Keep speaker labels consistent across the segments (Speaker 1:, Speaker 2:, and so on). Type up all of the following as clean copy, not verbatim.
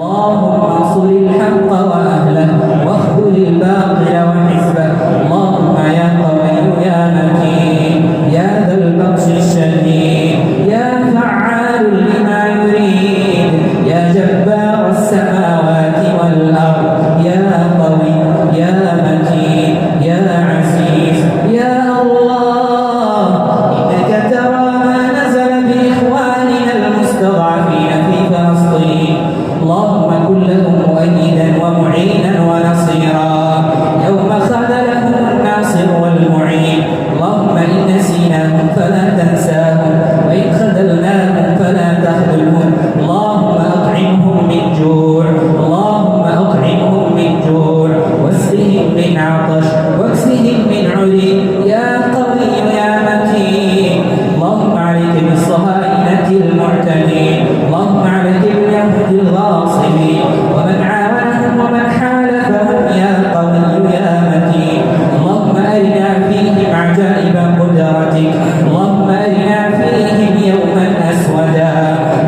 Speaker 1: اللهم انصر الحق وأهله واخذل الباطل وحزبه. اللهم يا قوي يا متين يا ذا البطش الشديد يا فعال لما يريد يا جبار السماوات والأرض يا قوي يا متين يا عزيز يا الله، إنك ترى ما نزل بإخواننا المستضعفين في فلسطين. اللهم كن لهم مؤيدا ومعينا ونصيرا يوم خذلهم الناصر والمعين. اللهم إن نسيناهم فلا تنساهم، وإن خذلناهم فلا تخذلهم. اللهم أطعمهم من جوع، اللهم أطعمهم من جوع، واسقهم من عطش، واكسهم من عري يا قوي يا متين. اللهم عليك بالصهاينة المعتدين، اللهم عليك باليهود الغاصبين ومن عاونهم ومن حالفهم يا قوي يا متين. اللهم أرنا فيهم عجائب قدرتك، اللهم أرنا فيهم يوما أسودا،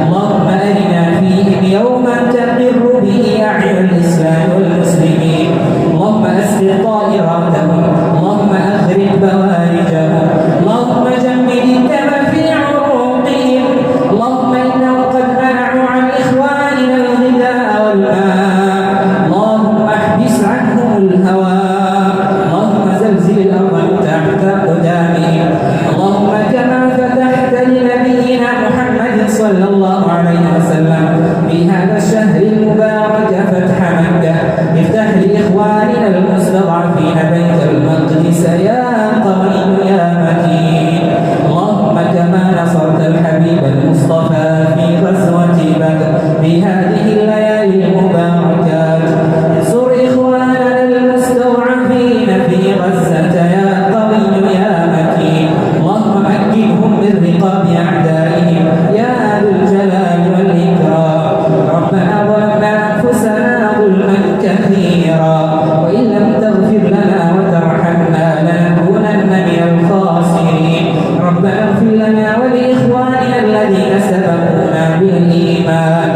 Speaker 1: اللهم أرنا فيهم يوما تقر به أعين الإسلام والمسلمين. اللهم أسر طائراتهم، اللهم أخرج بوارجهم، اللهم جمد الدم في عروقهم. اللهم إنهم قد منعوا عن إخواننا الغذاء والماء، اللهم احبس عنهم الهواء، اللهم زلزل الأرض تحت أقدامهم. اللهم كما فتحت لنبينا محمد صلى الله عليه وسلم في هذا الشهر المبارك فتح مكة، افتح لإخواننا المستضعفين بيت المقدس يا قوي يا متين. اللهم كما نصرت الحبيب المصطفى في غزوة بدر في هذه الليالي المباركات، انصر إخواننا المستضعفين في غزة يا قوي يا متين. اللهم مكنهم من رقاب أعدائهم يا ذو الجلال والإكرام. ربنا ظلمنا أنفسنا ظلما كثيرا، وإن لم تغفر لنا وترحمنا لنكونن من الخاسرين. ربنا اغفر لنا ولإخواننا الذين سبقونا بالإيمان